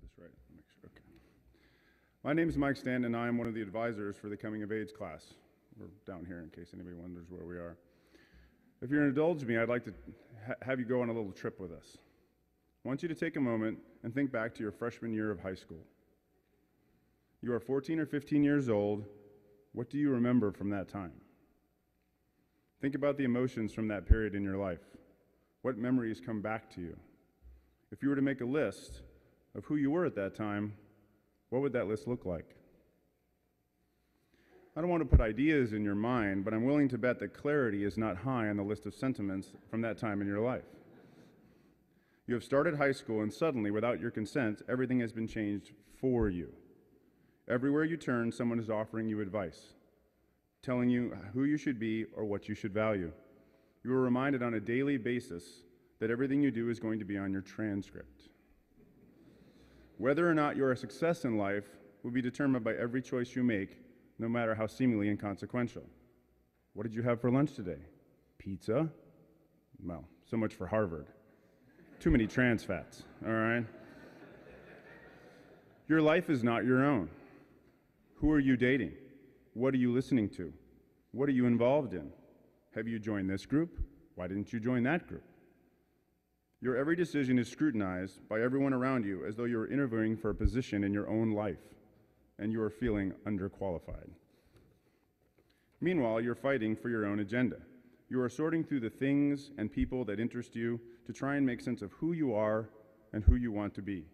this right. Make sure. Okay. My name is Mike Stanton, and I am one of the advisors for the Coming of Age class. We're down here in case anybody wonders where we are. If you'll indulge me, I'd like to have you go on a little trip with us. I want you to take a moment and think back to your freshman year of high school. You are 14 or 15 years old. What do you remember from that time? Think about the emotions from that period in your life. What memories come back to you? If you were to make a list of who you were at that time, what would that list look like? I don't want to put ideas in your mind, but I'm willing to bet that clarity is not high on the list of sentiments from that time in your life. You have started high school, and suddenly, without your consent, everything has been changed for you. Everywhere you turn, someone is offering you advice, telling you who you should be or what you should value. You are reminded on a daily basis that everything you do is going to be on your transcript. Whether or not you're a success in life will be determined by every choice you make, no matter how seemingly inconsequential. What did you have for lunch today? Pizza? Well, so much for Harvard. Too many trans fats, all right? Your life is not your own. Who are you dating? What are you listening to? What are you involved in? Have you joined this group? Why didn't you join that group? Your every decision is scrutinized by everyone around you as though you were interviewing for a position in your own life, and you are feeling underqualified. Meanwhile, you're fighting for your own agenda. You are sorting through the things and people that interest you to try and make sense of who you are and who you want to be.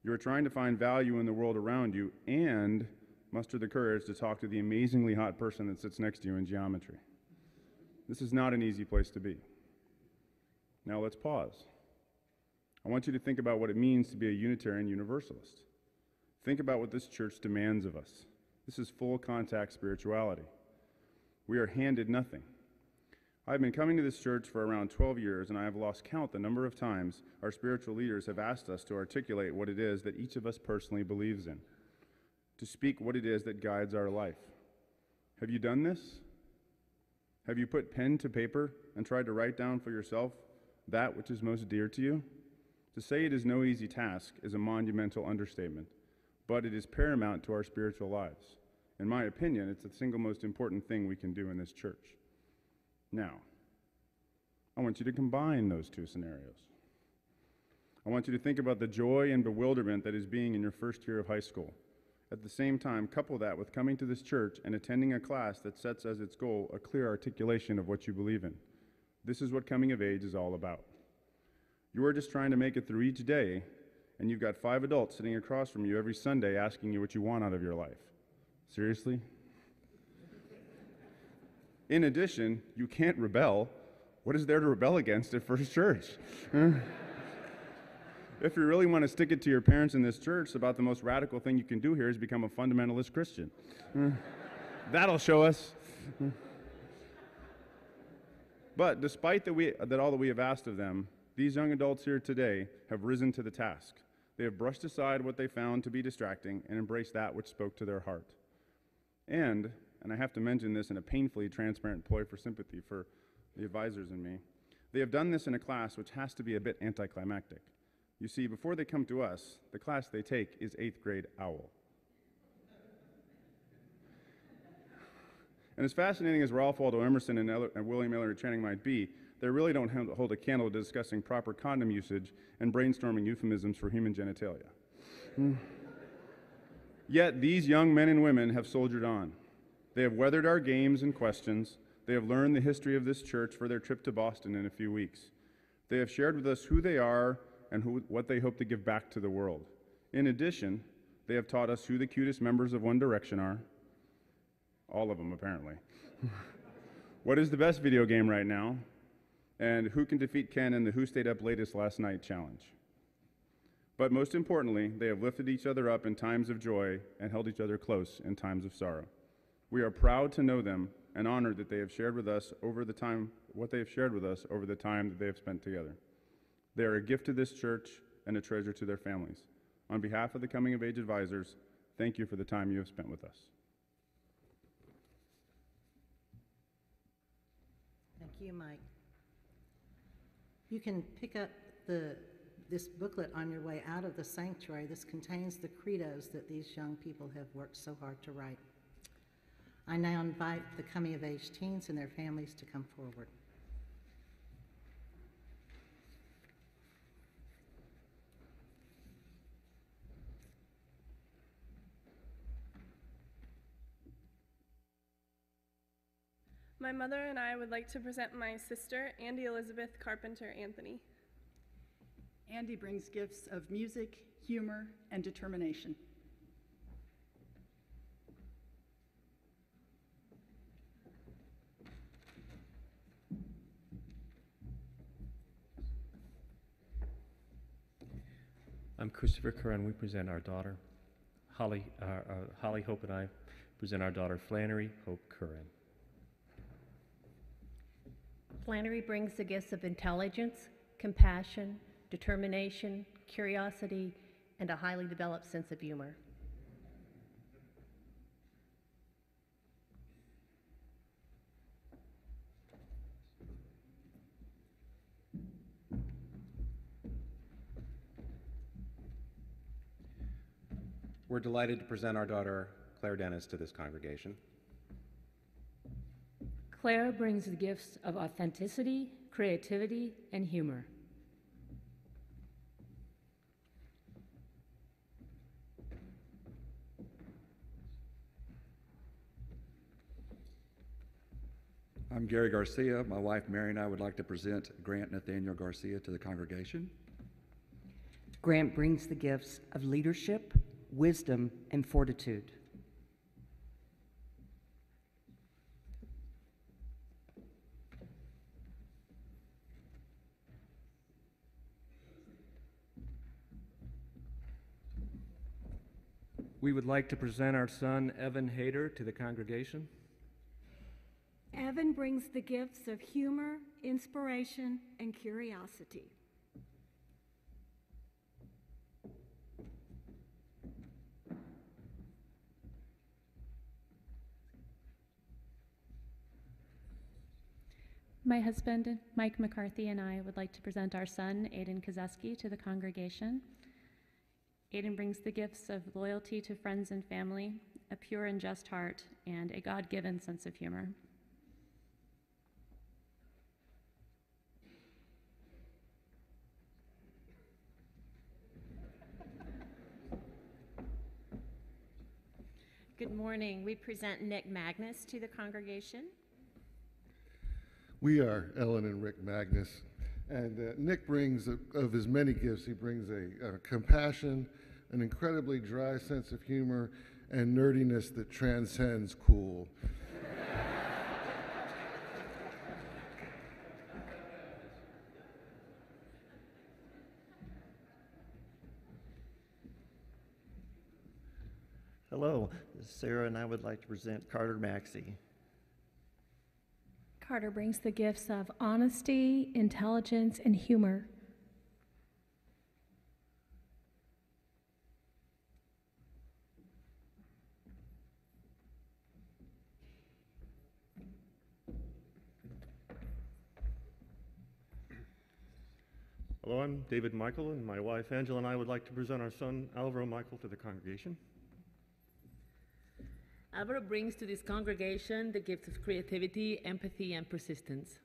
You are trying to find value in the world around you and muster the courage to talk to the amazingly hot person that sits next to you in geometry. This is not an easy place to be. Now let's pause. I want you to think about what it means to be a Unitarian Universalist. Think about what this church demands of us. This is full contact spirituality. We are handed nothing. I've been coming to this church for around 12 years, and I have lost count the number of times our spiritual leaders have asked us to articulate what it is that each of us personally believes in, to speak what it is that guides our life. Have you done this? Have you put pen to paper and tried to write down for yourself that which is most dear to you? To say it is no easy task is a monumental understatement, but it is paramount to our spiritual lives. In my opinion, it's the single most important thing we can do in this church. Now, I want you to combine those two scenarios. I want you to think about the joy and bewilderment that is being in your first year of high school. At the same time, couple that with coming to this church and attending a class that sets as its goal a clear articulation of what you believe in. This is what coming of age is all about. You are just trying to make it through each day, and you've got 5 adults sitting across from you every Sunday asking you what you want out of your life. Seriously? In addition, you can't rebel. What is there to rebel against at First Church? If you really want to stick it to your parents in this church, about the most radical thing you can do here is become a fundamentalist Christian. That'll show us. But despite that all that we have asked of them, these young adults here today have risen to the task. They have brushed aside what they found to be distracting and embraced that which spoke to their heart. And I have to mention this in a painfully transparent ploy for sympathy for the advisors and me, they have done this in a class which has to be a bit anticlimactic. You see, before they come to us, the class they take is 8th grade OWL. And as fascinating as Ralph Waldo Emerson and William Ellery Channing might be, they really don't hold a candle to discussing proper condom usage and brainstorming euphemisms for human genitalia. Yet these young men and women have soldiered on. They have weathered our games and questions. They have learned the history of this church for their trip to Boston in a few weeks. They have shared with us who they are and what they hope to give back to the world. In addition, they have taught us who the cutest members of One Direction are. All of them, apparently. What is the best video game right now? And who can defeat Ken in the Who Stayed Up Latest Last Night challenge. But most importantly, they have lifted each other up in times of joy and held each other close in times of sorrow. We are proud to know them and honored that they have shared with us what they have shared with us over the time that they have spent together. They are a gift to this church and a treasure to their families. On behalf of the Coming of Age advisors, thank you for the time you have spent with us. Thank you, Mike. You can pick up the this booklet on your way out of the sanctuary. This contains the credos that these young people have worked so hard to write. I now invite the coming of age teens and their families to come forward. My mother and I would like to present my sister, Andy Elizabeth Carpenter Anthony. Andy brings gifts of music, humor, and determination. I'm Christopher Curran. We present our daughter, Holly Hope, and I present our daughter, Flannery Hope Curran. Flannery brings the gifts of intelligence, compassion, determination, curiosity, and a highly developed sense of humor. We're delighted to present our daughter, Claire Dennis, to this congregation. Claire brings the gifts of authenticity, creativity, and humor. I'm Gary Garcia. My wife Mary and I would like to present Grant Nathaniel Garcia to the congregation. Grant brings the gifts of leadership, wisdom, and fortitude. We would like to present our son, Evan Hayter, to the congregation. Evan brings the gifts of humor, inspiration, and curiosity. My husband, Mike McCarthy, and I would like to present our son, Aiden Kozeski, to the congregation. Aiden brings the gifts of loyalty to friends and family, a pure and just heart, and a God-given sense of humor. Good morning. We present Nick Magnus to the congregation. We are Ellen and Rick Magnus, and Nick brings, of his many gifts, he brings a compassion, an incredibly dry sense of humor, and nerdiness that transcends cool. Hello, this is Sarah, and I would like to present Carter Maxey. Carter brings the gifts of honesty, intelligence, and humor. Hello, I'm David Michael, and my wife Angela and I would like to present our son Alvaro Michael to the congregation. Alvaro brings to this congregation the gifts of creativity, empathy, and persistence.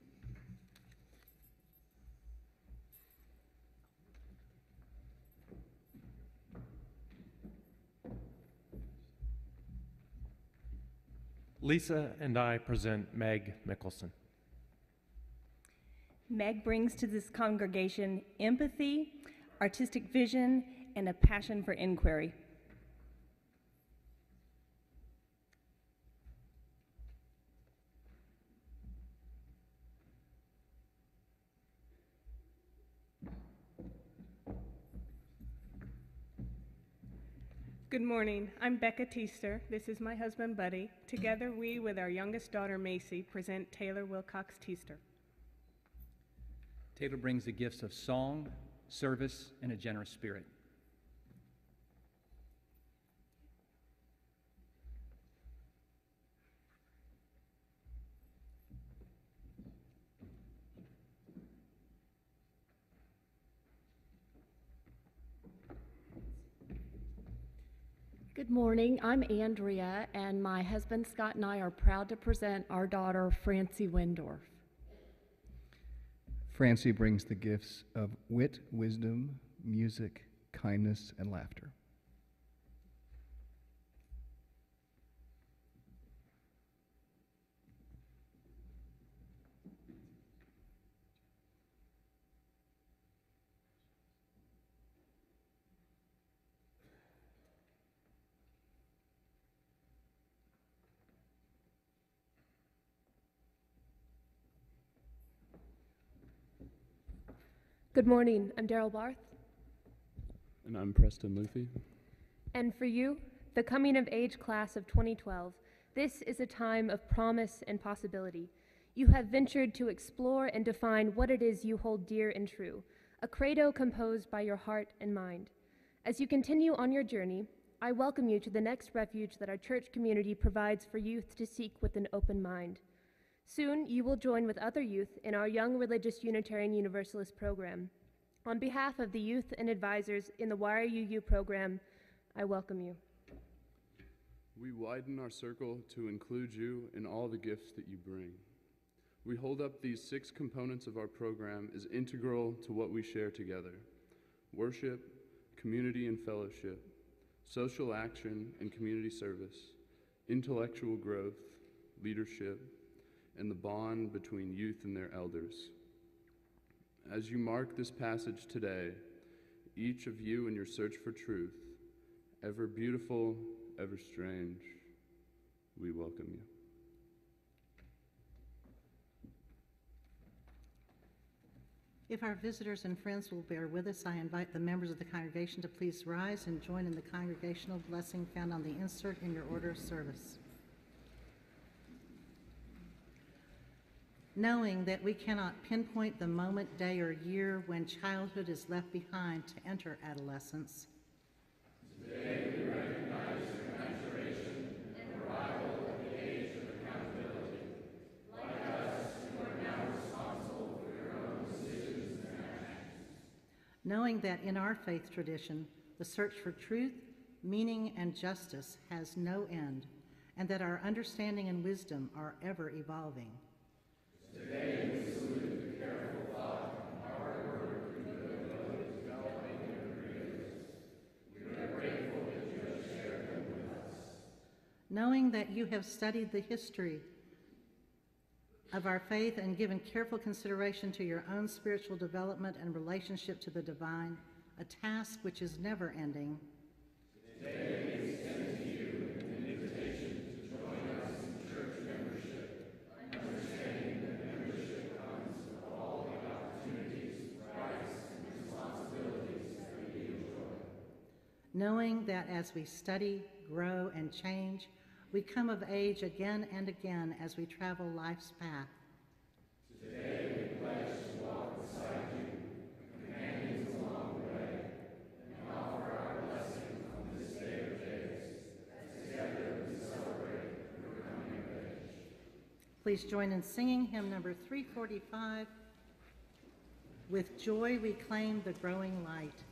Lisa and I present Meg Mickelson. Meg brings to this congregation empathy, artistic vision, and a passion for inquiry. Good morning. I'm Becca Teester. This is my husband, Buddy. Together, we, with our youngest daughter, Macy, present Taylor Wilcox Teester. Taylor brings the gifts of song, service, and a generous spirit. Good morning. I'm Andrea, and my husband Scott and I are proud to present our daughter, Francie Windorf. Francie brings the gifts of wit, wisdom, music, kindness, and laughter. Good morning. I'm Daryl Barth. And I'm Preston Luthy. And for you, the coming of age class of 2012, this is a time of promise and possibility. You have ventured to explore and define what it is you hold dear and true, a credo composed by your heart and mind. As you continue on your journey, I welcome you to the next refuge that our church community provides for youth to seek with an open mind. Soon, you will join with other youth in our Young Religious Unitarian Universalist program. On behalf of the youth and advisors in the YRUU program, I welcome you. We widen our circle to include you in all the gifts that you bring. We hold up these 6 components of our program as integral to what we share together: worship, community and fellowship, social action and community service, intellectual growth, leadership, and the bond between youth and their elders. As you mark this passage today, each of you in your search for truth, ever beautiful, ever strange, we welcome you. If our visitors and friends will bear with us, I invite the members of the congregation to please rise and join in the congregational blessing found on the insert in your order of service. Knowing that we cannot pinpoint the moment, day, or year when childhood is left behind to enter adolescence, today we recognize your maturation and arrival at the age of accountability. Like us, you are now responsible for your own decisions and actions. knowing that in our faith tradition, the search for truth, meaning, and justice has no end, and that our understanding and wisdom are ever evolving. Today we salute the careful thought and hard work you have devoted to developing your creators. We are grateful that you have shared them with us. Knowing that you have studied the history of our faith and given careful consideration to your own spiritual development and relationship to the divine, a task which is never ending. Today we extend to you an invitation to join us in church membership, understanding that membership comes with all the opportunities, rights, and responsibilities that we enjoy. Knowing that as we study, grow, and change, we come of age again and again as we travel life's path. Today we pledge to walk beside you, companions along the way, and offer our blessing on this day of days, as together we celebrate your coming of age. Please join in singing hymn number 345, "With Joy We Claim the Growing Light."